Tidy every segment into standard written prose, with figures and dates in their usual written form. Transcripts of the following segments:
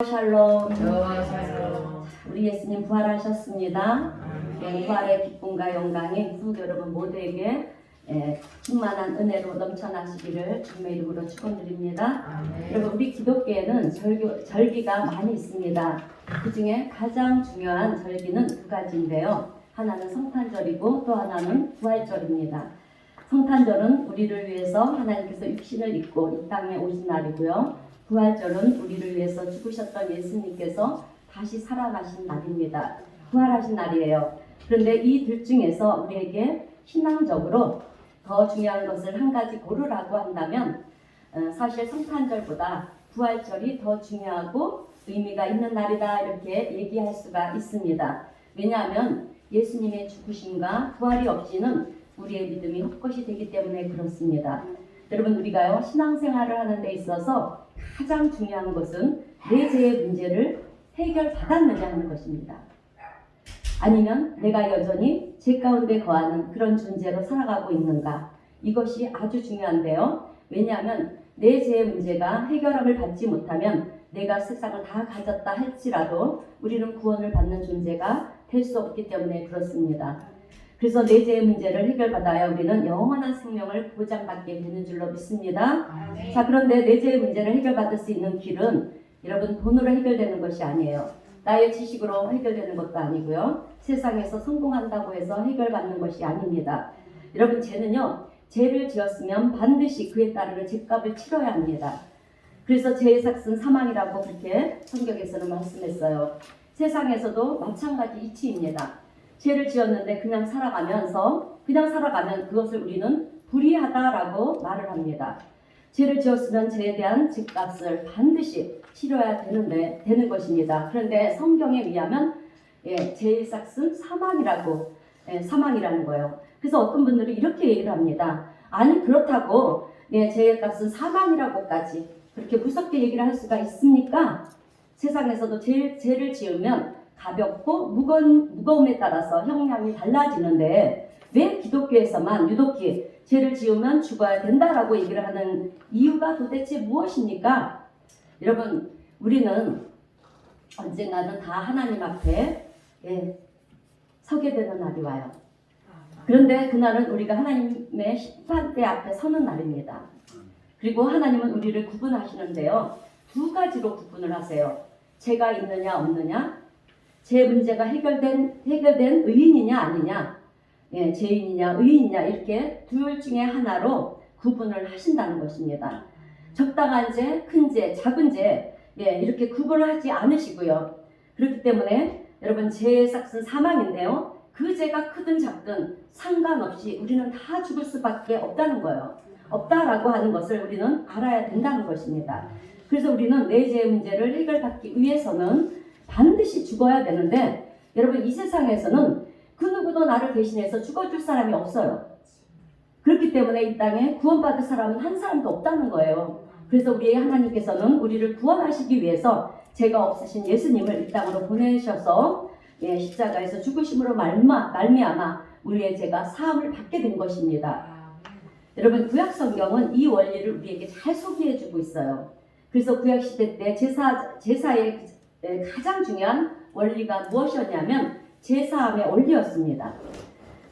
샬롬. 샬롬. 우리 예수님 부활하셨습니다. 부활의 기쁨과 영광이 성도 여러분 모두에게 충만한 은혜로 넘쳐나시기를 주님의 이름으로 축원드립니다. 여러분, 우리 기독교에는 절기가 많이 있습니다. 그 중에 가장 중요한 절기는 두 가지인데요. 하나는 성탄절이고 또 하나는 부활절입니다. 성탄절은 우리를 위해서 하나님께서 육신을 입고 이 땅에 오신 날이고요. 부활절은 우리를 위해서 죽으셨던 예수님께서 다시 살아나신 날입니다. 부활하신 날이에요. 그런데 이 둘 중에서 우리에게 신앙적으로 더 중요한 것을 한 가지 고르라고 한다면 사실 성탄절보다 부활절이 더 중요하고 의미가 있는 날이다, 이렇게 얘기할 수가 있습니다. 왜냐하면 예수님의 죽으심과 부활이 없이는 우리의 믿음이 헛것이 되기 때문에 그렇습니다. 여러분, 우리가요 신앙생활을 하는 데 있어서 가장 중요한 것은 내 죄의 문제를 해결받았느냐 하는 것입니다. 아니면 내가 여전히 죄 가운데 거하는 그런 존재로 살아가고 있는가, 이것이 아주 중요한데요. 왜냐하면 내 죄의 문제가 해결함을 받지 못하면 내가 세상을 다 가졌다 할지라도 우리는 구원을 받는 존재가 될 수 없기 때문에 그렇습니다. 그래서 내 죄의 문제를 해결받아야 우리는 영원한 생명을 보장받게 되는 줄로 믿습니다. 자, 그런데 내 죄의 문제를 해결받을 수 있는 길은 여러분 돈으로 해결되는 것이 아니에요. 나의 지식으로 해결되는 것도 아니고요. 세상에서 성공한다고 해서 해결받는 것이 아닙니다. 여러분, 죄는요, 죄를 지었으면 반드시 그에 따르는 죄값을 치러야 합니다. 그래서 죄의 삭은 사망이라고 그렇게 성경에서는 말씀했어요. 세상에서도 마찬가지 이치입니다. 죄를 지었는데 그냥 살아가면 그것을 우리는 불의하다라고 말을 합니다. 죄를 지었으면 죄에 대한 죄값을 반드시 치러야 되는 것입니다. 그런데 성경에 의하면 죄의 삭은 사망이라는 거예요. 그래서 어떤 분들이 이렇게 얘기를 합니다. 아니, 그렇다고 죄의 값은 사망이라고까지 그렇게 무섭게 얘기를 할 수가 있습니까? 세상에서도 죄를 지으면 가볍고 무거움에 따라서 형량이 달라지는데 왜 기독교에서만 유독히 죄를 지으면 죽어야 된다라고 얘기를 하는 이유가 도대체 무엇입니까? 여러분, 우리는 언젠가는 다 하나님 앞에 서게 되는 날이 와요. 그런데 그날은 우리가 하나님의 심판대 앞에 서는 날입니다. 그리고 하나님은 우리를 구분하시는데요, 두 가지로 구분을 하세요. 죄가 있느냐 없느냐, 제 문제가 해결된 의인이냐 아니냐, 죄인이냐 의인이냐, 이렇게 둘 중에 하나로 구분을 하신다는 것입니다. 적당한 죄, 큰 죄, 작은 죄, 이렇게 구분을 하지 않으시고요. 그렇기 때문에 여러분, 죄의 삭은 사망인데요, 그 죄가 크든 작든 상관없이 우리는 다 죽을 수밖에 없다는 거예요. 없다라고 하는 것을 우리는 알아야 된다는 것입니다. 그래서 우리는 내 죄의 문제를 해결받기 위해서는 반드시 죽어야 되는데, 여러분, 이 세상에서는 그 누구도 나를 대신해서 죽어줄 사람이 없어요. 그렇기 때문에 이 땅에 구원받을 사람은 한 사람도 없다는 거예요. 그래서 우리의 하나님께서는 우리를 구원하시기 위해서 죄가 없으신 예수님을 이 땅으로 보내셔서 십자가에서 죽으심으로 말미암아 우리의 죄가 사함을 받게 된 것입니다. 여러분, 구약 성경은 이 원리를 우리에게 잘 소개해주고 있어요. 그래서 구약 시대 때 제사의 가장 중요한 원리가 무엇이었냐면 제사함의 원리였습니다.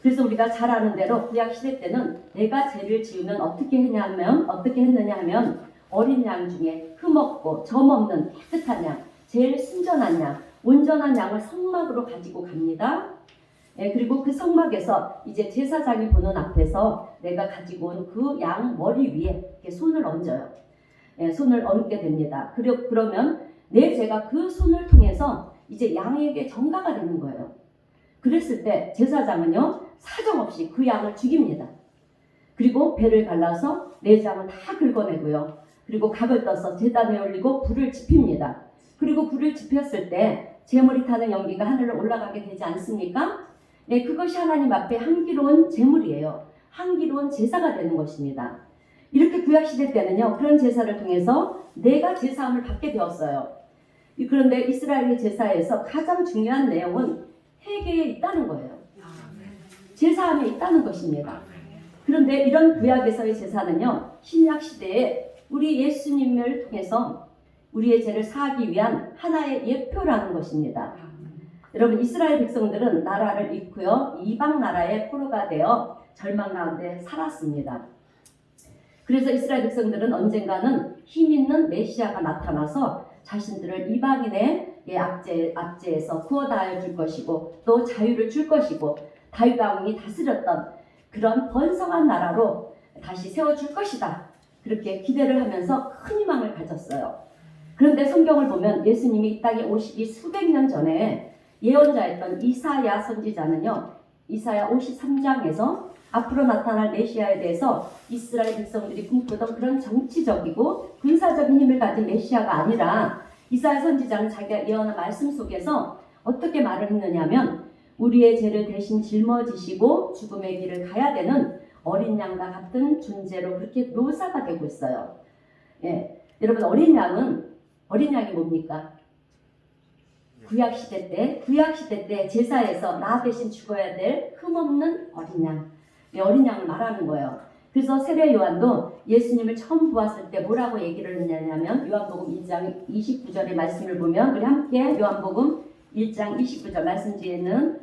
그래서 우리가 잘 아는 대로 구약 시대 때는 내가 죄를 지으면 어떻게 했느냐 하면 어린 양 중에 흠없고 점없는 깨끗한 양, 제일 순전한 양, 온전한 양을 성막으로 가지고 갑니다. 그리고 그 성막에서 이제 제사장이 보는 앞에서 내가 가지고 온 그 양 머리 위에 이렇게 손을 얹어요. 손을 얹게 됩니다. 그러면 내 죄가 그 손을 통해서 이제 양에게 전가가 되는 거예요. 그랬을 때 제사장은요, 사정없이 그 양을 죽입니다. 그리고 배를 갈라서 내장을 다 긁어내고요. 그리고 각을 떠서 제단에 올리고 불을 지핍니다. 그리고 불을 지폈을 때 제물이 타는 연기가 하늘로 올라가게 되지 않습니까? 그것이 하나님 앞에 향기로운 제물이에요. 향기로운 제사가 되는 것입니다. 이렇게 구약시대 때는요, 그런 제사를 통해서 내가 제사함을 받게 되었어요. 그런데 이스라엘의 제사에서 가장 중요한 내용은 회개에 있다는 거예요. 제사함에 있다는 것입니다. 그런데 이런 구약에서의 제사는요, 신약 시대에 우리 예수님을 통해서 우리의 죄를 사하기 위한 하나의 예표라는 것입니다. 여러분, 이스라엘 백성들은 나라를 잃고요, 이방 나라의 포로가 되어 절망 가운데 살았습니다. 그래서 이스라엘 백성들은 언젠가는 힘 있는 메시아가 나타나서 자신들을 이방인의 압제에서 구원하여 줄 것이고 또 자유를 줄 것이고 다윗 왕이 다스렸던 그런 번성한 나라로 다시 세워줄 것이다. 그렇게 기대를 하면서 큰 희망을 가졌어요. 그런데 성경을 보면 예수님이 이 땅에 오시기 수백 년 전에 예언자였던 이사야 선지자는요, 이사야 53장에서 앞으로 나타날 메시아에 대해서 이스라엘 백성들이 꿈꾸던 그런 정치적이고 군사적인 힘을 가진 메시아가 아니라 이사야 선지자는 자기가 예언한 말씀 속에서 어떻게 말을 했느냐면 우리의 죄를 대신 짊어지시고 죽음의 길을 가야 되는 어린 양과 같은 존재로 그렇게 묘사가 되고 있어요. 예, 여러분, 어린 양이 뭡니까? 구약시대 때 제사에서 나 대신 죽어야 될 흠없는 어린 양, 어린 양을 말하는 거예요. 그래서 세례 요한도 예수님을 처음 보았을 때 뭐라고 얘기를 했냐면 요한복음 1장 29절의 말씀을 보면 우리 함께 요한복음 1장 29절 말씀 뒤에는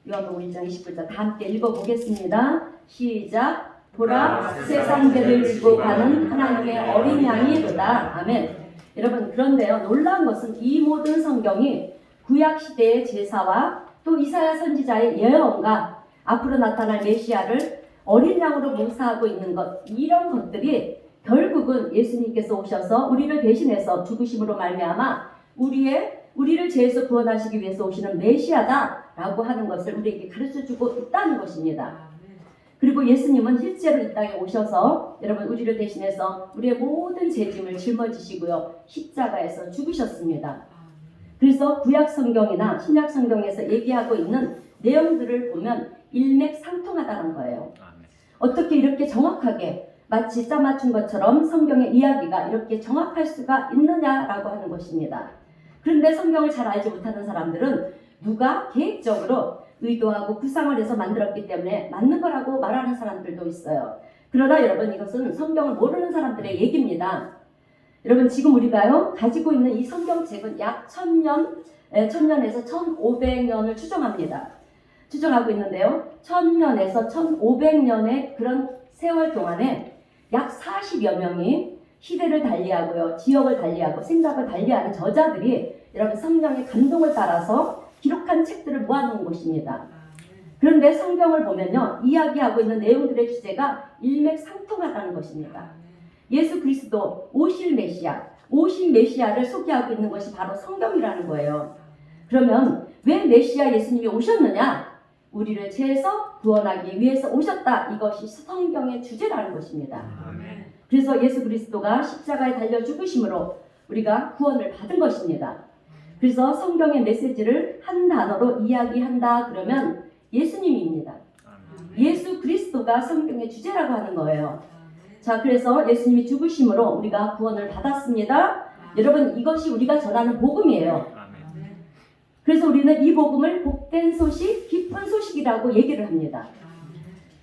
요한복음 1장 29절 다 함께 읽어보겠습니다. 시작. 보라, 세상 죄를 지고 가는 하나님의 어린 양이로다. 아멘. 여러분, 그런데요, 놀라운 것은 이 모든 성경이 구약시대의 제사와 또 이사야 선지자의 예언과 앞으로 나타날 메시아를 어린 양으로 묘사하고 있는 것, 이런 것들이 결국은 예수님께서 오셔서 우리를 대신해서 죽으심으로 말미암아 우리를 죄에서 구원하시기 위해서 오시는 메시아다라고 하는 것을 우리에게 가르쳐주고 있다는 것입니다. 그리고 예수님은 실제로 이 땅에 오셔서 여러분 우리를 대신해서 우리의 모든 죄짐을 짊어지시고요, 십자가에서 죽으셨습니다. 그래서 구약 성경이나 신약 성경에서 얘기하고 있는 내용들을 보면 일맥상통하다는 거예요. 어떻게 이렇게 정확하게 마치 짜맞춘 것처럼 성경의 이야기가 이렇게 정확할 수가 있느냐라고 하는 것입니다. 그런데 성경을 잘 알지 못하는 사람들은 누가 계획적으로 의도하고 구상을 해서 만들었기 때문에 맞는 거라고 말하는 사람들도 있어요. 그러나 여러분, 이것은 성경을 모르는 사람들의 얘기입니다. 여러분, 지금 우리가요 가지고 있는 이 성경책은 약 1000년에서 1500년을 추정하고 있는데요, 1000년에서 1500년의 그런 세월 동안에 약 40여 명이 시대를 달리하고요, 지역을 달리하고 생각을 달리하는 저자들이 여러분 성령의 감동을 따라서 기록한 책들을 모아놓은 것입니다. 그런데 성경을 보면요, 이야기하고 있는 내용들의 주제가 일맥상통하다는 것입니다. 예수 그리스도 오실 메시아를 소개하고 있는 것이 바로 성경이라는 거예요. 그러면 왜 메시아 예수님이 오셨느냐? 우리를 죄에서 구원하기 위해서 오셨다. 이것이 성경의 주제라는 것입니다. 그래서 예수 그리스도가 십자가에 달려 죽으심으로 우리가 구원을 받은 것입니다. 그래서 성경의 메시지를 한 단어로 이야기한다 그러면 예수님입니다. 예수 그리스도가 성경의 주제라고 하는 거예요. 자, 그래서 예수님이 죽으심으로 우리가 구원을 받았습니다. 여러분, 이것이 우리가 전하는 복음이에요. 그래서 우리는 이 복음을 복된 소식, 기쁜 소식이라고 얘기를 합니다.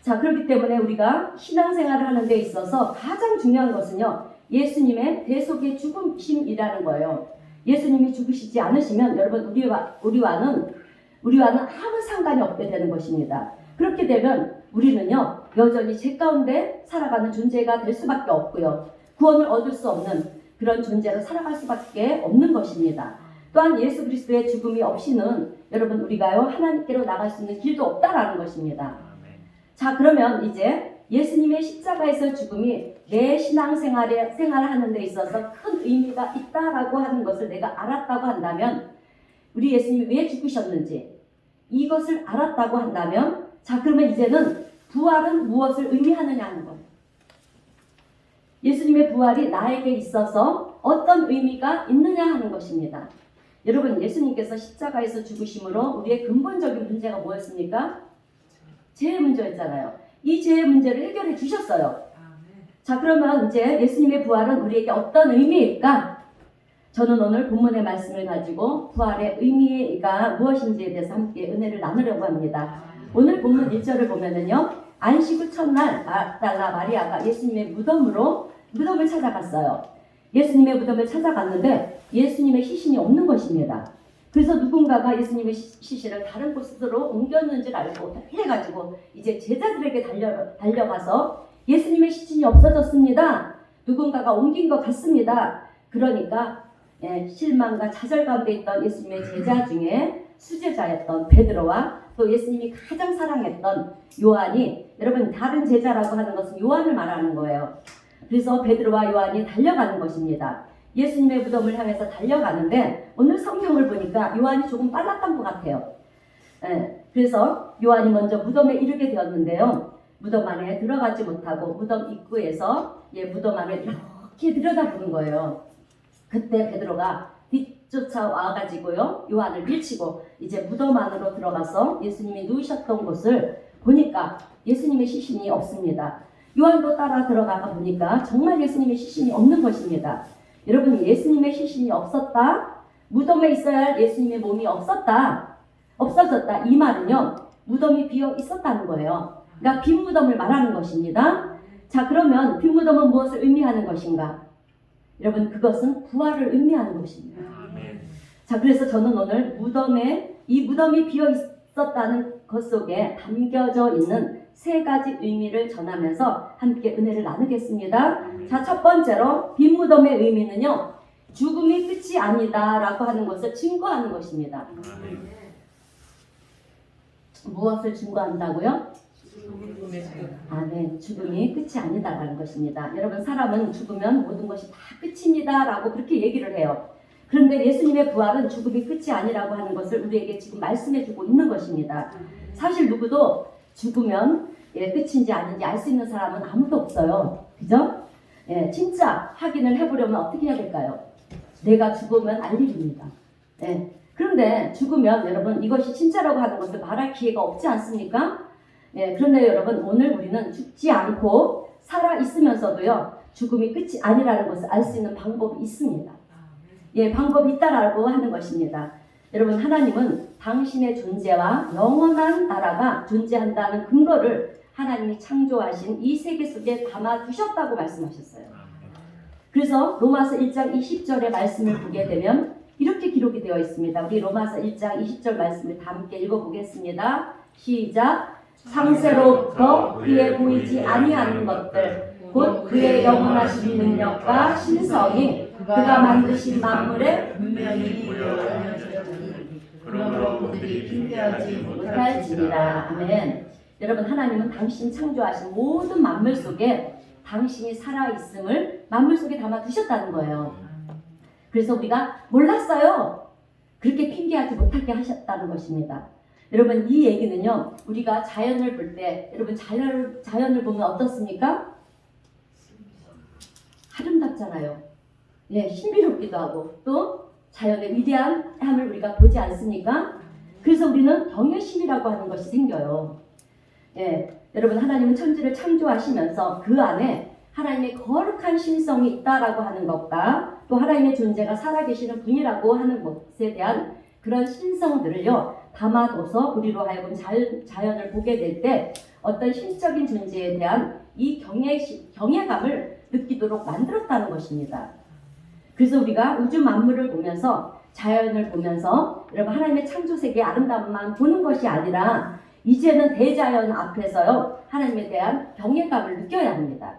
자, 그렇기 때문에 우리가 신앙생활을 하는 데 있어서 가장 중요한 것은요, 예수님의 대속의 죽으심이라는 거예요. 예수님이 죽으시지 않으시면 여러분 우리와는 아무 상관이 없게 되는 것입니다. 그렇게 되면 우리는요 여전히 죄 가운데 살아가는 존재가 될 수밖에 없고요, 구원을 얻을 수 없는 그런 존재로 살아갈 수밖에 없는 것입니다. 또한 예수 그리스도의 죽음이 없이는 여러분 우리가요 하나님께로 나갈 수 있는 길도 없다라는 것입니다. 자, 그러면 이제 예수님의 십자가에서 죽음이 내 생활하는 데 있어서 큰 의미가 있다라고 하는 것을 내가 알았다고 한다면, 우리 예수님이 왜 죽으셨는지 이것을 알았다고 한다면, 자, 그러면 이제는 부활은 무엇을 의미하느냐 하는 것. 예수님의 부활이 나에게 있어서 어떤 의미가 있느냐 하는 것입니다. 여러분, 예수님께서 십자가에서 죽으심으로 우리의 근본적인 문제가 뭐였습니까? 죄의 문제였잖아요. 이 죄의 문제를 해결해 주셨어요. 자, 그러면 이제 예수님의 부활은 우리에게 어떤 의미일까? 저는 오늘 본문의 말씀을 가지고 부활의 의미가 무엇인지에 대해서 함께 은혜를 나누려고 합니다. 오늘 본문 1절을 보면은요, 안식 후 첫날 막달라 마리아가 예수님의 무덤을 찾아갔어요. 예수님의 무덤을 찾아갔는데 예수님의 시신이 없는 것입니다. 그래서 누군가가 예수님의 시신을 다른 곳으로 옮겼는 줄 알고 해가지고 이제 제자들에게 달려가서 예수님의 시신이 없어졌습니다. 누군가가 옮긴 것 같습니다. 그러니까 실망과 좌절 가운데 있던 예수님의 제자 중에 수제자였던 베드로와 또 예수님이 가장 사랑했던 요한이, 여러분 다른 제자라고 하는 것은 요한을 말하는 거예요. 그래서 베드로와 요한이 달려가는 것입니다. 예수님의 무덤을 향해서 달려가는데 오늘 성경을 보니까 요한이 조금 빨랐던 것 같아요. 그래서 요한이 먼저 무덤에 이르게 되었는데요. 무덤 안에 들어가지 못하고 무덤 입구에서 무덤 안을 이렇게 들여다보는 거예요. 그때 베드로가 뒤쫓아와가지고요, 요한을 밀치고 이제 무덤 안으로 들어가서 예수님이 누우셨던 곳을 보니까 예수님의 시신이 없습니다. 요한도 따라 들어가가 보니까 정말 예수님의 시신이 없는 것입니다. 여러분, 예수님의 시신이 없었다, 무덤에 있어야 할 예수님의 몸이 없어졌다, 이 말은요, 무덤이 비어 있었다는 거예요. 그러니까 빈 무덤을 말하는 것입니다. 자, 그러면 빈 무덤은 무엇을 의미하는 것인가? 여러분, 그것은 부활을 의미하는 것입니다. 자, 그래서 저는 오늘 이 무덤이 비어 있었다는 것 속에 담겨져 있는 세 가지 의미를 전하면서 함께 은혜를 나누겠습니다. 자, 첫 번째로 빈 무덤의 의미는요, 죽음이 끝이 아니다라고 하는 것을 증거하는 것입니다. 무엇을 증거한다고요? 아멘. 죽음이 끝이 아니다라는 것입니다. 여러분, 사람은 죽으면 모든 것이 다 끝입니다라고 그렇게 얘기를 해요. 그런데 예수님의 부활은 죽음이 끝이 아니라고 하는 것을 우리에게 지금 말씀해주고 있는 것입니다. 사실 누구도 죽으면 끝인지 아닌지 알 수 있는 사람은 아무도 없어요. 그죠? 진짜 확인을 해보려면 어떻게 해야 될까요? 내가 죽으면 알 일입니다. 그런데 죽으면 여러분, 이것이 진짜라고 하는 것을 말할 기회가 없지 않습니까? 그런데 여러분, 오늘 우리는 죽지 않고 살아있으면서도요, 죽음이 끝이 아니라는 것을 알 수 있는 방법이 있습니다. 방법이 있다라고 하는 것입니다. 여러분, 하나님은 당신의 존재와 영원한 나라가 존재한다는 근거를 하나님이 창조하신 이 세계 속에 담아두셨다고 말씀하셨어요. 그래서 로마서 1장 20절의 말씀을 보게 되면 이렇게 기록이 되어 있습니다. 우리 로마서 1장 20절 말씀을 다 함께 읽어보겠습니다. 시작. 창세로부터 그의 보이지 아니하는 것들 곧 그의 영원하신 능력과 신성이 그가 만드신 만물에 분명히 보여졌으니 그러므로 그들이 핑계하지 못할지니라. 아멘. 여러분, 하나님은 당신 창조하신 모든 만물 속에 당신이 살아있음을 만물 속에 담아두셨다는 거예요. 그래서 우리가 몰랐어요, 그렇게 핑계하지 못하게 하셨다는 것입니다. 여러분, 이 얘기는요, 우리가 자연을 볼 때, 여러분, 자연을 보면 어떻습니까? 아름답잖아요. 신비롭기도 하고 또 자연의 위대함을 우리가 보지 않습니까? 그래서 우리는 경외심이라고 하는 것이 생겨요. 여러분, 하나님은 천지를 창조하시면서 그 안에 하나님의 거룩한 신성이 있다라고 하는 것과 또 하나님의 존재가 살아계시는 분이라고 하는 것에 대한 그런 신성들을요, 담아둬서 우리로 하여금 자연을 보게 될 때 어떤 신적인 존재에 대한 이 경외감을 느끼도록 만들었다는 것입니다. 그래서 우리가 우주 만물을 보면서, 자연을 보면서 여러분, 하나님의 창조세계의 아름다움만 보는 것이 아니라 이제는 대자연 앞에서요, 하나님에 대한 경외감을 느껴야 합니다.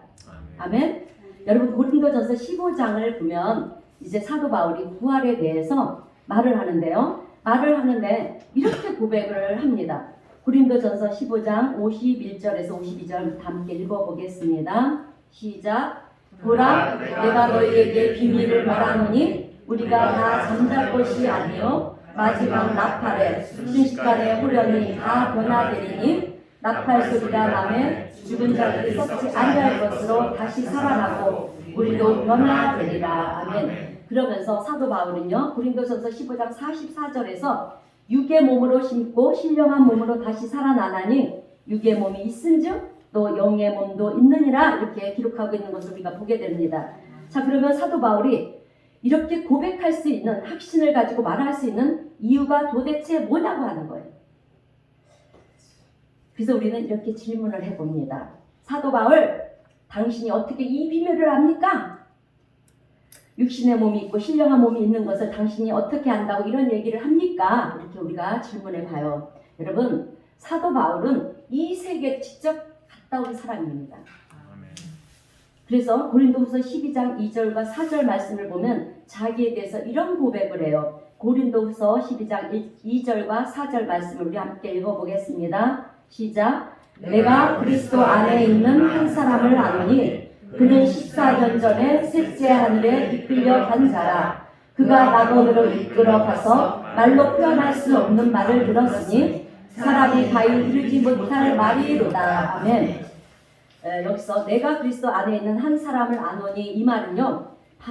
아멘. 여러분, 고린도전서 15장을 보면 이제 사도 바울이 부활에 대해서 말을 하는데 이렇게 고백을 합니다. 고린도전서 15장 51절에서 52절 함께 읽어보겠습니다. 시작. 보라, 내가 너희에게 비밀을 말하노니 우리가 다 잠잘 것이 아니요 마지막 나팔에 순식간에 후련히 다 변화되리니 나팔 소리가 나면 죽은 자들이 썩지 아니할 것으로 다시 살아나고 우리도 변화되리라. 아멘. 그러면서 사도 바울은요, 고린도전서 15장 44절에서 육의 몸으로 심고 신령한 몸으로 다시 살아나나니 육의 몸이 있은즉 또 영의 몸도 있느니라, 이렇게 기록하고 있는 것을 우리가 보게 됩니다. 자, 그러면 사도 바울이 이렇게 고백할 수 있는, 확신을 가지고 말할 수 있는 이유가 도대체 뭐냐고 하는 거예요. 그래서 우리는 이렇게 질문을 해봅니다. 사도 바울, 당신이 어떻게 이 비밀을 압니까? 육신의 몸이 있고 신령한 몸이 있는 것을 당신이 어떻게 안다고 이런 얘기를 합니까? 이렇게 우리가 질문해 봐요. 여러분, 사도 바울은 이 세계에 직접 갔다 온 사람입니다. 그래서 고린도후서 12장 2절과 4절 말씀을 보면 자기에 대해서 이런 고백을 해요. 고린도후서 12장 2절과 4절 말씀을 우리 함께 읽어보겠습니다. 시작. 내가 그리스도 안에 있는 한 사람을 아노니 그는 14년 전에 셋째 하늘에 이끌려 간 자라. 그가 낙원으로 이끌어 가서 말로 표현할 수 없는 말을 들었으니 사람이 다 이르지 못할 말이로다. 아멘. 여기서 내가 그리스도 안에 있는 한 사람을 아노니 이 말은요,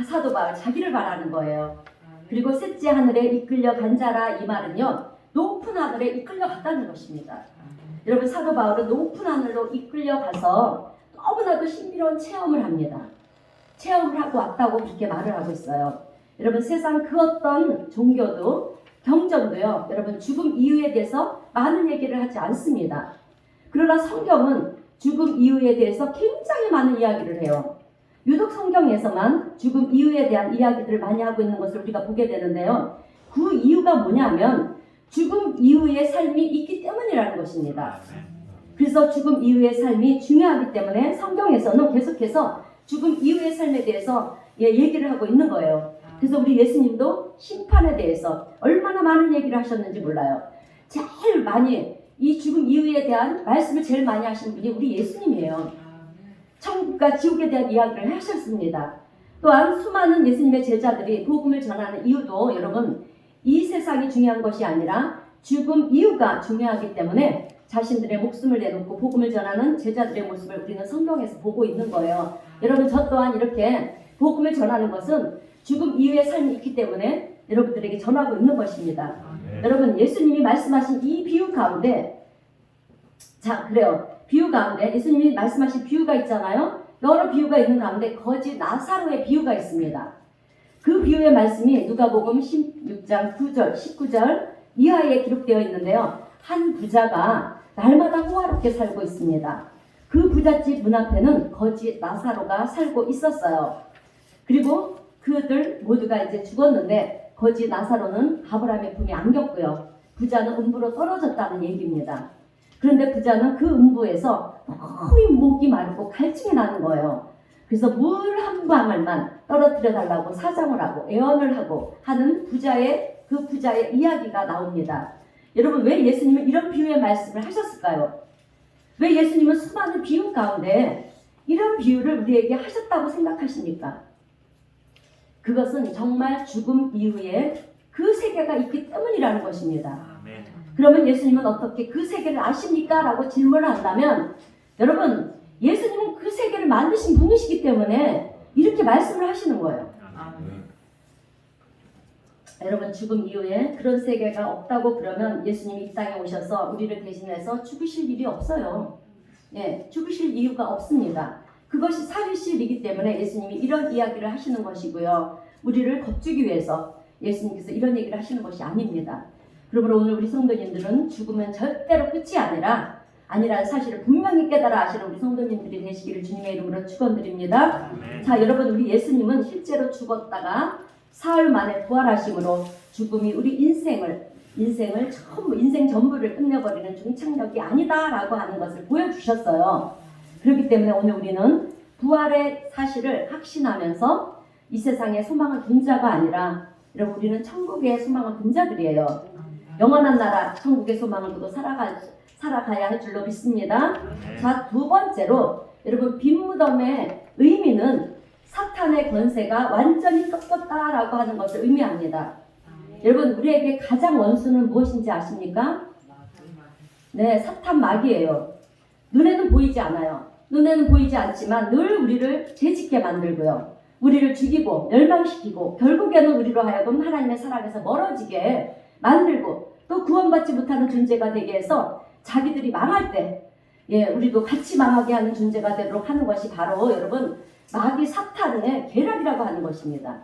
사도 바울 자기를 말하는 거예요. 그리고 셋째 하늘에 이끌려 간 자라 이 말은요, 높은 하늘에 이끌려 갔다는 것입니다. 여러분, 사도 바울은 높은 하늘로 이끌려 가서 너무나도 신비로운 체험을 합니다. 체험을 하고 왔다고 그렇게 말을 하고 있어요. 여러분, 세상 그 어떤 종교도 경전도요, 여러분 죽음 이후에 대해서 많은 얘기를 하지 않습니다. 그러나 성경은 죽음 이후에 대해서 굉장히 많은 이야기를 해요. 유독 성경에서만 죽음 이후에 대한 이야기들을 많이 하고 있는 것을 우리가 보게 되는데요. 그 이유가 뭐냐면 죽음 이후의 삶이 있기 때문이라는 것입니다. 그래서 죽음 이후의 삶이 중요하기 때문에 성경에서는 계속해서 죽음 이후의 삶에 대해서 얘기를 하고 있는 거예요. 그래서 우리 예수님도 심판에 대해서 얼마나 많은 얘기를 하셨는지 몰라요. 제일 많이 이 죽음 이후에 대한 말씀을 제일 많이 하신 분이 우리 예수님이에요. 천국과 지옥에 대한 이야기를 하셨습니다. 또한 수많은 예수님의 제자들이 복음을 전하는 이유도 여러분, 이 세상이 중요한 것이 아니라 죽음 이후가 중요하기 때문에 자신들의 목숨을 내놓고 복음을 전하는 제자들의 모습을 우리는 성경에서 보고 있는 거예요. 여러분, 저 또한 이렇게 복음을 전하는 것은 죽음 이후의 삶이 있기 때문에 여러분들에게 전하고 있는 것입니다. 여러분, 예수님이 말씀하신 이 비유 가운데, 자, 그래요. 비유 가운데 예수님이 말씀하신 비유가 있잖아요. 여러 비유가 있는 가운데 거지 나사로의 비유가 있습니다. 그 비유의 말씀이 누가복음 16장 9절, 19절 이하에 기록되어 있는데요. 한 부자가 날마다 호화롭게 살고 있습니다. 그 부잣집 문 앞에는 거지 나사로가 살고 있었어요. 그리고 그들 모두가 이제 죽었는데 거지 나사로는 아브라함의 품에 안겼고요. 부자는 음부로 떨어졌다는 얘기입니다. 그런데 부자는 그 음부에서 너무 목이 마르고 갈증이 나는 거예요. 그래서 물 한 방울만 떨어뜨려 달라고 사정을 하고 애원을 하고 하는 그 부자의 이야기가 나옵니다. 여러분, 왜 예수님은 이런 비유의 말씀을 하셨을까요? 왜 예수님은 수많은 비유 가운데 이런 비유를 우리에게 하셨다고 생각하십니까? 그것은 정말 죽음 이후에 그 세계가 있기 때문이라는 것입니다. 그러면 예수님은 어떻게 그 세계를 아십니까? 라고 질문을 한다면, 여러분, 예수님은 그 세계를 만드신 분이시기 때문에 이렇게 말씀을 하시는 거예요. 여러분, 죽음 이후에 그런 세계가 없다고 그러면 예수님이 이 땅에 오셔서 우리를 대신해서 죽으실 일이 없어요. 죽으실 이유가 없습니다. 그것이 살리실 일이기 때문에 예수님이 이런 이야기를 하시는 것이고요. 우리를 겁주기 위해서 예수님께서 이런 얘기를 하시는 것이 아닙니다. 그러므로 오늘 우리 성도님들은 죽으면 절대로 끝이 아니라는 사실을 분명히 깨달아 아시는 우리 성도님들이 되시기를 주님의 이름으로 축원드립니다. 자, 여러분, 우리 예수님은 실제로 죽었다가 사흘 만에 부활하심으로 죽음이 우리 인생을 전부, 인생 전부를 끝내버리는 중창력이 아니다라고 하는 것을 보여주셨어요. 그렇기 때문에 오늘 우리는 부활의 사실을 확신하면서 이 세상의 소망을 둔 자가 아니라, 여러분, 우리는 천국의 소망을 둔 자들이에요. 영원한 나라 천국의 소망을 두고 살아가야 할 줄로 믿습니다. 자, 두 번째로 여러분, 빈무덤의 의미는 사탄의 권세가 완전히 꺾였다라고 하는 것을 의미합니다. 여러분, 우리에게 가장 원수는 무엇인지 아십니까? 네, 사탄 마귀예요. 눈에는 보이지 않아요. 눈에는 보이지 않지만 늘 우리를 죄짓게 만들고요. 우리를 죽이고 멸망시키고 결국에는 우리로 하여금 하나님의 사랑에서 멀어지게 만들고 또 구원받지 못하는 존재가 되게 해서 자기들이 망할 때 우리도 같이 망하게 하는 존재가 되도록 하는 것이 바로 여러분, 마귀 사탄의 계략이라고 하는 것입니다.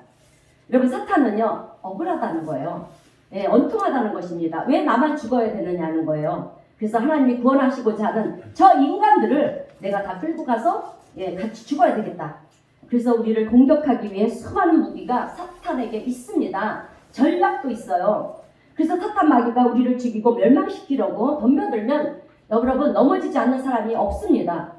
여러분, 사탄은요, 억울하다는 거예요. 원통하다는 것입니다. 왜 나만 죽어야 되느냐는 거예요. 그래서 하나님이 구원하시고자 하는 저 인간들을 내가 다 끌고 가서 같이 죽어야 되겠다. 그래서 우리를 공격하기 위해 수많은 무기가 사탄에게 있습니다. 전략도 있어요. 그래서 사탄 마귀가 우리를 죽이고 멸망시키려고 덤벼들면 여러분 넘어지지 않는 사람이 없습니다.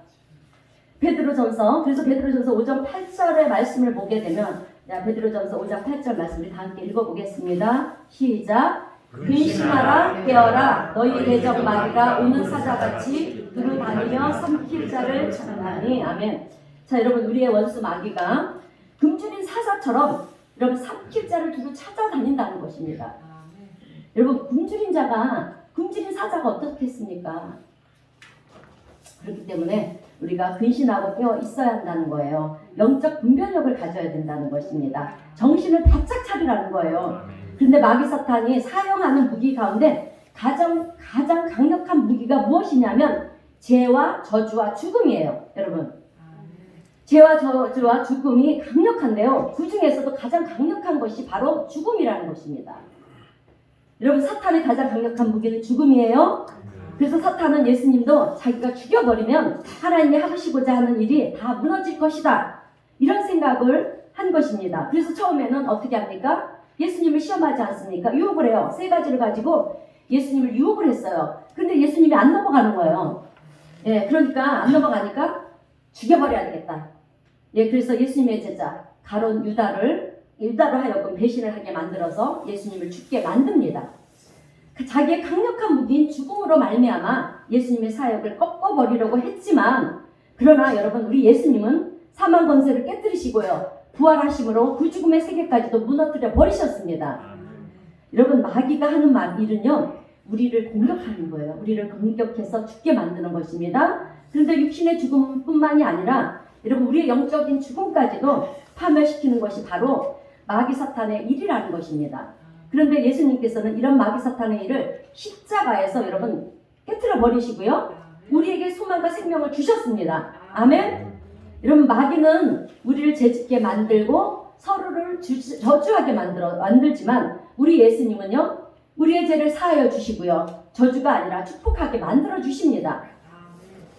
베드로전서, 그래서 베드로전서 5장 8절의 말씀을 보게 되면, 베드로전서 5장 8절 말씀 우리 다 함께 읽어보겠습니다. 시작. 근심하라 깨어라 너희 대적 마귀가 오는 사자같이 두루 다니며 삼킬 자를 찾나니. 아멘. 자, 여러분, 우리의 원수 마귀가 굶주린 사자처럼 여러분 삼킬 자를 두루 찾아다닌다는 것입니다. 여러분, 굶주린 사자가 어떻겠습니까? 그렇기 때문에 우리가 근신하고 깨어 있어야 한다는 거예요. 영적 분별력을 가져야 된다는 것입니다. 정신을 바짝 차리라는 거예요. 그런데 마귀 사탄이 사용하는 무기 가운데 가장 강력한 무기가 무엇이냐면 죄와 저주와 죽음이에요. 여러분, 죄와 저주와 죽음이 강력한데요. 그 중에서도 가장 강력한 것이 바로 죽음이라는 것입니다. 여러분, 사탄의 가장 강력한 무기는 죽음이에요. 그래서 사탄은 예수님도 자기가 죽여버리면 하나님이 하시고자 하는 일이 다 무너질 것이다, 이런 생각을 한 것입니다. 그래서 처음에는 어떻게 합니까? 예수님을 시험하지 않습니까? 유혹을 해요. 세 가지를 가지고 예수님을 유혹을 했어요. 근데 예수님이 안 넘어가는 거예요. 예, 그러니까 안 넘어가니까 죽여버려야 되겠다. 예, 그래서 예수님의 제자 가룟 유다로 하여금 배신을 하게 만들어서 예수님을 죽게 만듭니다. 자기의 강력한 무기인 죽음으로 말미암아 예수님의 사역을 꺾어버리려고 했지만, 그러나 여러분, 우리 예수님은 사망 권세를 깨뜨리시고요, 부활하심으로 그 죽음의 세계까지도 무너뜨려 버리셨습니다. 여러분, 마귀가 하는 일은요, 우리를 공격하는 거예요. 우리를 공격해서 죽게 만드는 것입니다. 그런데 육신의 죽음뿐만이 아니라 여러분, 우리의 영적인 죽음까지도 파멸시키는 것이 바로 마귀 사탄의 일이라는 것입니다. 그런데 예수님께서는 이런 마귀 사탄의 일을 십자가에서 여러분 깨트려 버리시고요, 우리에게 소망과 생명을 주셨습니다. 아멘. 여러분, 마귀는 우리를 죄짓게 만들고 서로를 저주하게 만들지만 우리 예수님은요, 우리의 죄를 사하여 주시고요, 저주가 아니라 축복하게 만들어 주십니다.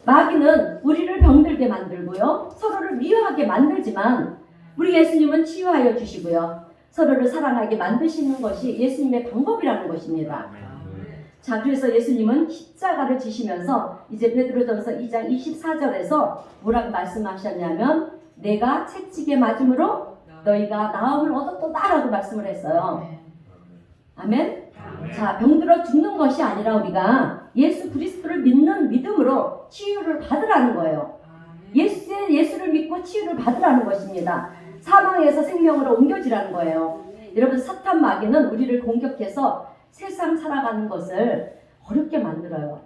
마귀는 우리를 병들게 만들고요, 서로를 미워하게 만들지만 우리 예수님은 치유하여 주시고요, 서로를 사랑하게 만드시는 것이 예수님의 방법이라는 것입니다. 자, 그래서 예수님은 십자가를 지시면서 이제 베드로전서 2장 24절에서 뭐라고 말씀하셨냐면, 내가 채찍에 맞음으로 너희가 나음을 얻었도다라고 말씀을 했어요. 아멘. 자, 병들어 죽는 것이 아니라 우리가 예수 그리스도를 믿는 믿음으로 치유를 받으라는 거예요. 예수를 믿고 치유를 받으라는 것입니다. 사망에서 생명으로 옮겨지라는 거예요. 여러분, 사탄 마귀는 우리를 공격해서 세상 살아가는 것을 어렵게 만들어요.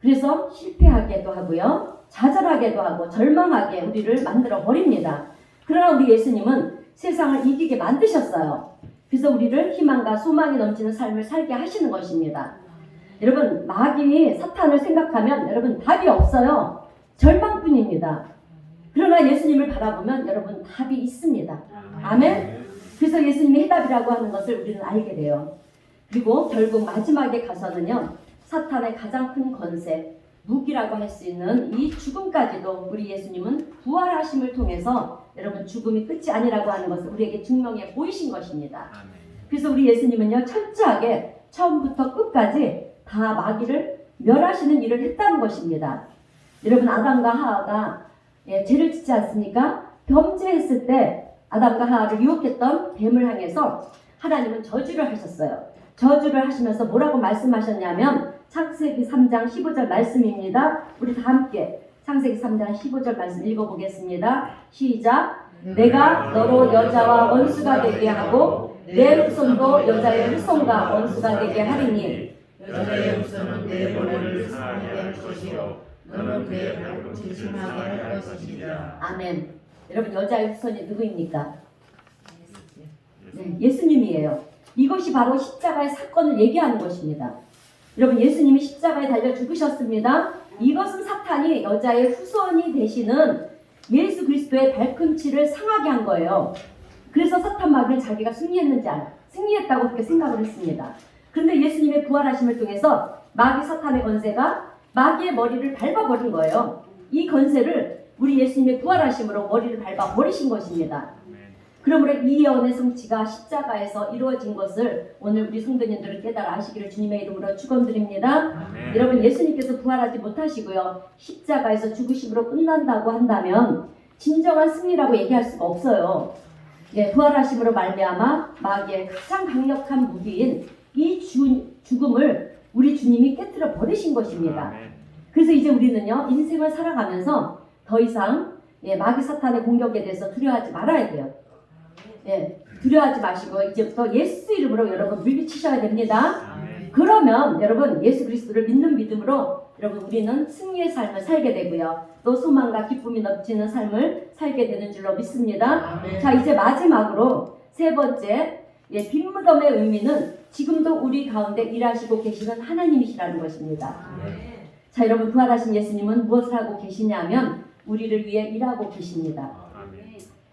그래서 실패하게도 하고요, 좌절하게도 하고 절망하게 우리를 만들어 버립니다. 그러나 우리 예수님은 세상을 이기게 만드셨어요. 그래서 우리를 희망과 소망이 넘치는 삶을 살게 하시는 것입니다. 여러분, 마귀 사탄을 생각하면 여러분 답이 없어요. 절망뿐입니다. 그러나 예수님을 바라보면 여러분 답이 있습니다. 아멘. 그래서 예수님이 해답이라고 하는 것을 우리는 알게 돼요. 그리고 결국 마지막에 가서는요, 사탄의 가장 큰 권세, 무기라고 할 수 있는 이 죽음까지도 우리 예수님은 부활하심을 통해서 여러분 죽음이 끝이 아니라고 하는 것을 우리에게 증명해 보이신 것입니다. 그래서 우리 예수님은요, 철저하게 처음부터 끝까지 다 마귀를 멸하시는 일을 했다는 것입니다. 여러분, 아담과 하와가 죄를 짓지 않습니까? 범죄했을 때 아담과 하와를 유혹했던 뱀을 향해서 하나님은 저주를 하셨어요. 저주를 하시면서 뭐라고 말씀하셨냐면, 창세기 3장 15절 말씀입니다. 우리 다 함께 창세기 3장 15절 말씀 읽어보겠습니다. 시작. 내가 너로 여자와 원수가 되게 하고 내 후손도 여자의 후손과 원수가 되게 하리니, 여자의 후손은 내 머리를 상하게 할 것이요 너는 그의 발꿈치 심하게 할 것이니라. 아멘. 여러분, 여자의 후손이 누구입니까? 네, 예수님이에요. 이것이 바로 십자가의 사건을 얘기하는 것입니다. 여러분, 예수님이 십자가에 달려 죽으셨습니다. 이것은 사탄이 여자의 후손이 되시는 예수 그리스도의 발꿈치를 상하게 한 거예요. 그래서 사탄 마귀는 자기가 승리했다고 그렇게 생각을 했습니다. 그런데 예수님의 부활하심을 통해서 마귀 사탄의 권세가 마귀의 머리를 밟아버린 거예요. 이 권세를 우리 예수님의 부활하심으로 머리를 밟아 버리신 것입니다. 그러므로 이 예언의 성취가 십자가에서 이루어진 것을 오늘 우리 성도님들은 깨달아 아시기를 주님의 이름으로 축원드립니다. 여러분, 예수님께서 부활하지 못하시고요, 십자가에서 죽으심으로 끝난다고 한다면 진정한 승리라고 얘기할 수가 없어요. 예, 부활하심으로 말미암아 마귀의 가장 강력한 무기인 이 죽음을 우리 주님이 깨뜨려 버리신 것입니다. 그래서 이제 우리는요, 인생을 살아가면서 더 이상 마귀 사탄의 공격에 대해서 두려워하지 말아야 돼요. 예, 두려워하지 마시고 이제부터 예수 이름으로 여러분 물리치셔야 됩니다. 그러면 여러분 예수 그리스도를 믿는 믿음으로 여러분 우리는 승리의 삶을 살게 되고요, 또 소망과 기쁨이 넘치는 삶을 살게 되는 줄로 믿습니다. 자, 이제 마지막으로 세 번째, 빈무덤의 의미는 지금도 우리 가운데 일하시고 계시는 하나님이시라는 것입니다. 자, 여러분, 부활하신 예수님은 무엇을 하고 계시냐면 우리를 위해 일하고 계십니다.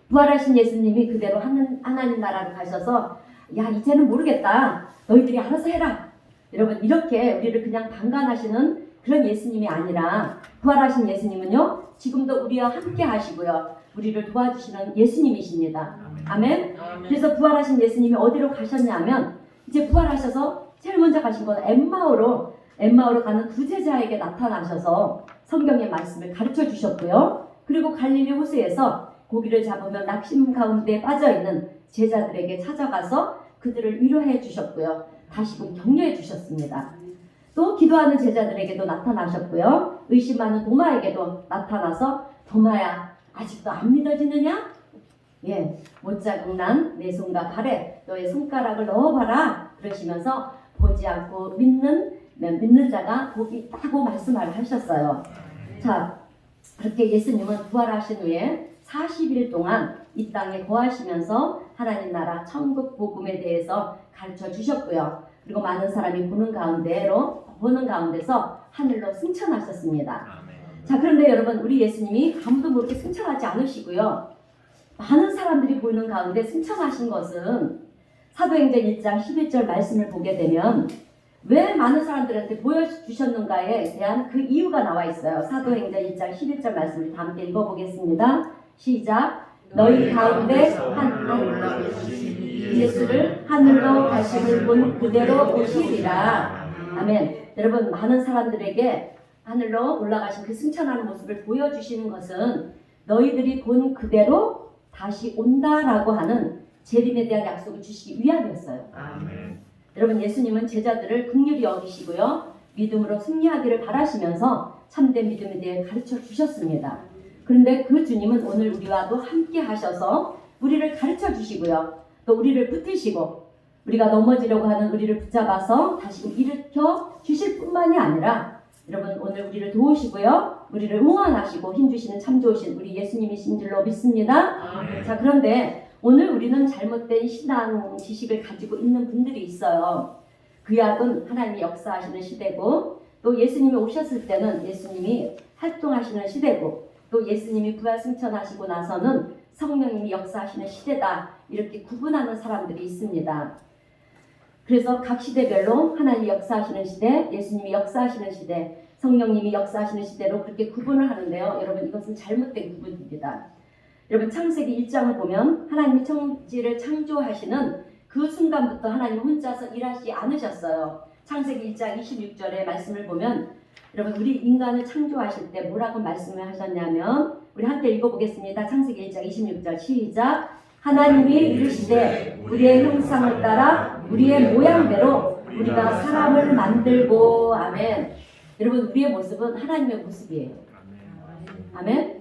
부활하신 예수님이 그대로 하나님 나라로 가셔서 야, 이제는 모르겠다, 너희들이 알아서 해라, 여러분 이렇게 우리를 그냥 방관하시는 그런 예수님이 아니라 부활하신 예수님은요, 지금도 우리와 함께 하시고요, 우리를 도와주시는 예수님이십니다. 아멘. 그래서 부활하신 예수님이 어디로 가셨냐면 이제 부활하셔서 제일 먼저 가신 건 엠마오로 가는 두 제자에게 나타나셔서 성경의 말씀을 가르쳐 주셨고요, 그리고 갈릴리 호수에서 고기를 잡으며 낙심 가운데 빠져있는 제자들에게 찾아가서 그들을 위로해 주셨고요, 다시금 격려해 주셨습니다. 또 기도하는 제자들에게도 나타나셨고요, 의심하는 도마에게도 나타나서 도마야, 아직도 안 믿어지느냐? 예, 못자국 난 내 손과 발에 너의 손가락을 넣어봐라 그러시면서 보지 않고 믿는 자가 복이 있다고 말씀을 하셨어요. 자, 그렇게 예수님은 부활하신 후에 40일 동안 이 땅에 거하시면서 하나님 나라 천국 복음에 대해서 가르쳐 주셨고요, 그리고 많은 사람이 보는 가운데서 하늘로 승천하셨습니다. 자, 그런데 여러분, 우리 예수님이 아무도 모르게 승천하지 않으시고요, 많은 사람들이 보이는 가운데 승천하신 것은 사도행전 1장 11절 말씀을 보게 되면 왜 많은 사람들한테 보여주셨는가에 대한 그 이유가 나와 있어요. 사도행전 1장 11절 말씀을 다 함께 읽어보겠습니다. 시작. 너희 가운데 한 예수를 하늘로 가심을 본 그대로 오시리라. 아멘. 여러분, 많은 사람들에게 하늘로 올라가신 그 승천하는 모습을 보여주시는 것은 너희들이 본 그대로 다시 온다라고 하는 재림에 대한 약속을 주시기 위함이었어요. 아멘. 여러분, 예수님은 제자들을 긍휼히 여기시고요, 믿음으로 승리하기를 바라시면서 참된 믿음에 대해 가르쳐 주셨습니다. 그런데 그 주님은 오늘 우리와도 함께 하셔서 우리를 가르쳐 주시고요, 또 우리를 붙드시고 우리가 넘어지려고 하는 우리를 붙잡아서 다시금 일으켜 주실 뿐만이 아니라 여러분 오늘 우리를 도우시고요, 우리를 응원하시고 힘주시는 참 좋으신 우리 예수님이신 줄로 믿습니다. 자, 그런데 오늘 우리는 잘못된 신앙 지식을 가지고 있는 분들이 있어요. 구약은 하나님이 역사하시는 시대고, 또 예수님이 오셨을 때는 예수님이 활동하시는 시대고, 또 예수님이 부활 승천하시고 나서는 성령님이 역사하시는 시대다, 이렇게 구분하는 사람들이 있습니다. 그래서 각 시대별로 하나님이 역사하시는 시대, 예수님이 역사하시는 시대, 성령님이 역사하시는 시대로 그렇게 구분을 하는데요, 여러분 이것은 잘못된 구분입니다. 여러분, 창세기 1장을 보면 하나님이 천지를 창조하시는 그 순간부터 하나님 혼자서 일하시지 않으셨어요. 창세기 1장 26절의 말씀을 보면 여러분, 우리 인간을 창조하실 때 뭐라고 말씀을 하셨냐면, 우리 함께 읽어보겠습니다. 창세기 1장 26절 시작. 하나님이 이르시되 우리의 형상을 따라 우리의 모양대로 우리가 사람을 만들고. 아멘. 여러분, 우리의 모습은 하나님의 모습이에요. 아멘.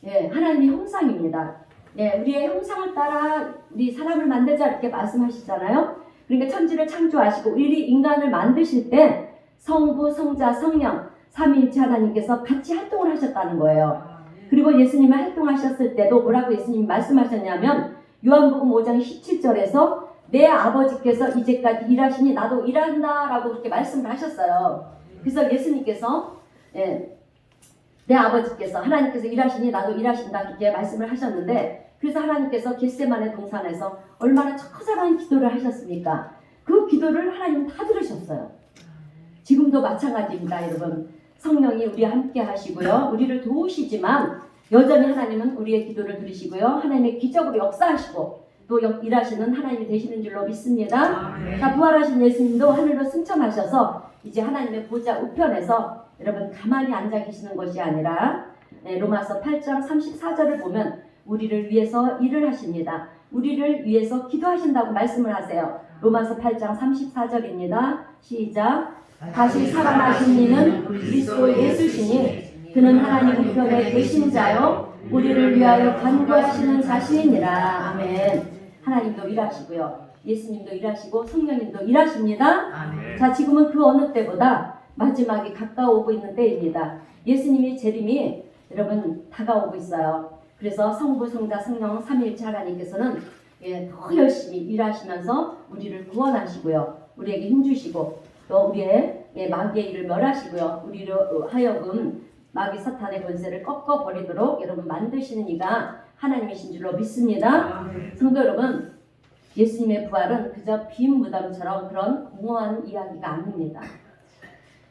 예, 하나님의 형상입니다. 예, 우리의 형상을 따라 우리 사람을 만들자 이렇게 말씀하시잖아요. 그러니까 천지를 창조하시고 우리 인간을 만드실 때 성부, 성자, 성령 삼위일체 하나님께서 같이 활동을 하셨다는 거예요. 그리고 예수님이 활동하셨을 때도 뭐라고 예수님이 말씀하셨냐면, 요한복음 5장 17절에서 내 아버지께서 이제까지 일하시니 나도 일한다 라고 그렇게 말씀을 하셨어요. 그래서 예수님께서 내 아버지께서, 하나님께서 일하시니 나도 일하신다 그렇게 말씀을 하셨는데, 그래서 하나님께서 겟세마네 동산에서 얼마나 처절한 기도를 하셨습니까? 그 기도를 하나님은 다 들으셨어요. 지금도 마찬가지입니다. 여러분, 성령이 우리와 함께 하시고요, 우리를 도우시지만 여전히 하나님은 우리의 기도를 들으시고요. 하나님의 기적으로 역사하시고 또 일하시는 하나님이 되시는 줄로 믿습니다. 자, 부활하신 예수님도 하늘로 승천하셔서 이제 하나님의 보좌 우편에서 여러분 가만히 앉아 계시는 것이 아니라 로마서 8장 34절을 보면 우리를 위해서 일을 하십니다. 우리를 위해서 기도하신다고 말씀을 하세요. 로마서 8장 34절입니다. 시작. 다시 살아나신 이는 그리스도 예수시니 그는 하나님 우편에 계신 자요 우리를 위하여 간구하시는 자신이니라. 아멘. 하나님도 일하시고요. 예수님도 일하시고 성령님도 일하십니다. 아멘. 자, 지금은 그 어느 때보다 마지막이 가까워오고 있는 때입니다. 예수님이 재림이 여러분 다가오고 있어요. 그래서 성부, 성자, 성령 삼위일체 하나님께서는 더 열심히 일하시면서 우리를 구원하시고요. 우리에게 힘주시고 또 우리의 마귀의 일을 멸하시고요. 우리로 하여금 마귀 사탄의 권세를 꺾어버리도록 여러분 만드시는 이가 하나님이신 줄로 믿습니다. 성도 여러분, 예수님의 부활은 그저 빈 무덤처럼 그런 공허한 이야기가 아닙니다.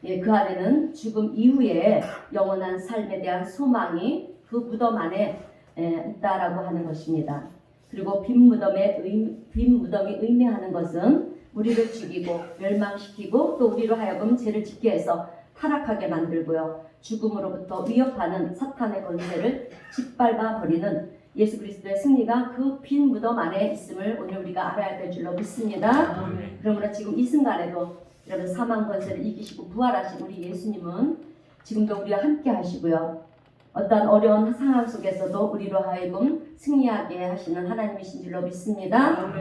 그 안에는 죽음 이후에 영원한 삶에 대한 소망이 그 무덤 안에 있다라고 하는 것입니다. 그리고 빈 무덤이 의미하는 것은 우리를 죽이고 멸망시키고 또 우리로 하여금 죄를 짓게 해서 타락하게 만들고요. 죽음으로부터 위협하는 사탄의 권세를 짓밟아 버리는 예수 그리스도의 승리가 그 빈 무덤 안에 있음을 오늘 우리가 알아야 될 줄로 믿습니다. 그러므로 지금 이 순간에도 여러분 사망 권세를 이기시고 부활하신 우리 예수님은 지금도 우리와 함께 하시고요. 어떤 어려운 상황 속에서도 우리로 하여금 승리하게 하시는 하나님이신 줄로 믿습니다.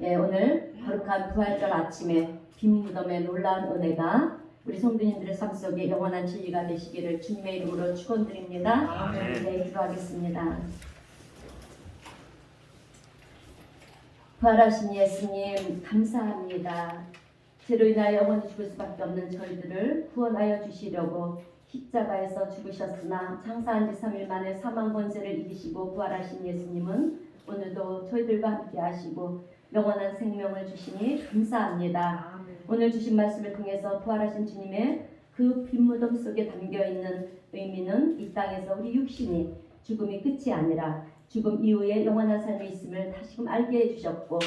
오늘 거룩한 부활절 아침에 빈 무덤의 놀라운 은혜가 우리 성도님들의 삶 속에 영원한 진리가 되시기를 주님의 이름으로 축원드립니다. 네, 기도하겠습니다. 부활하신 예수님 감사합니다. 죄로 인하여 영원히 죽을 수밖에 없는 저희들을 구원하여 주시려고 십자가에서 죽으셨으나 장사한 지 3일 만에 사망 권세를 이기시고 부활하신 예수님은 오늘도 저희들과 함께 하시고 영원한 생명을 주시니 감사합니다. 오늘 주신 말씀을 통해서 부활하신 주님의 그 빈 무덤 속에 담겨있는 의미는 이 땅에서 우리 육신이 죽음이 끝이 아니라 죽음 이후에 영원한 삶이 있음을 다시금 알게 해주셨고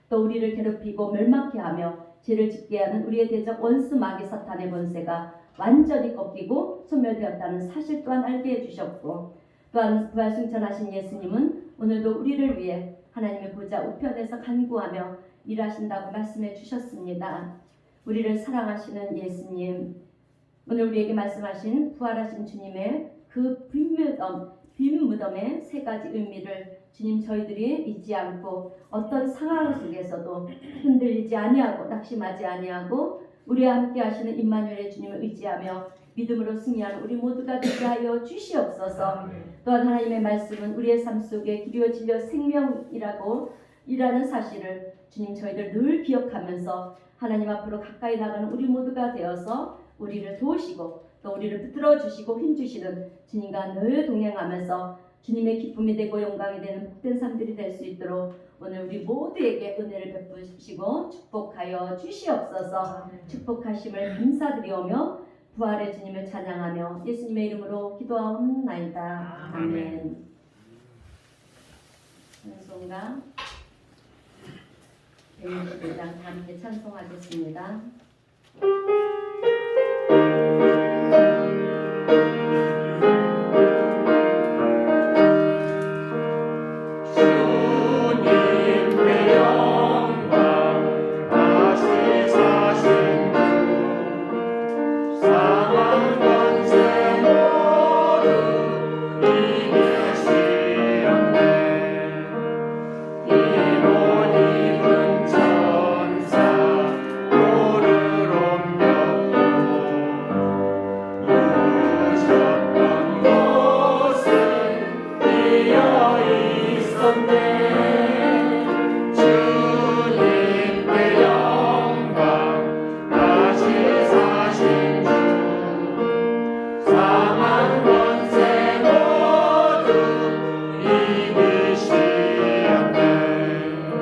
또 우리를 괴롭히고 멸망케 하며 죄를 짓게 하는 우리의 대적 원수 마귀 사탄의 권세가 완전히 꺾이고 소멸되었다는 사실 또한 알게 해주셨고 또한 부활 승천하신 예수님은 오늘도 우리를 위해 하나님의 보좌 우편에서 간구하며 일하신다고 말씀해 주셨습니다. 우리를 사랑하시는 예수님, 오늘 우리에게 말씀하신 부활하신 주님의 그 빈 무덤의 세 가지 의미를 주님 저희들이 잊지 않고 어떤 상황 속에서도 흔들리지 아니하고 낙심하지 아니하고 우리와 함께 하시는 임마누엘의 주님을 의지하며 믿음으로 승리하는 우리 모두가 되게 하여 주시옵소서. 또한 하나님의 말씀은 우리의 삶 속에 길이요 진리요 생명이라고 이라는 사실을 주님 저희들 늘 기억하면서 하나님 앞으로 가까이 나가는 우리 모두가 되어서 우리를 도우시고 또 우리를 붙들어 주시고 힘주시는 주님과 늘 동행하면서 주님의 기쁨이 되고 영광이 되는 복된 삶들이 될 수 있도록 오늘 우리 모두에게 은혜를 베푸시고 축복하여 주시옵소서. 축복하심을 감사드리오며 부활의 주님을 찬양하며 예수님의 이름으로 기도하옵나이다. 아멘. 찬송가 165장 함께 찬송하겠습니다.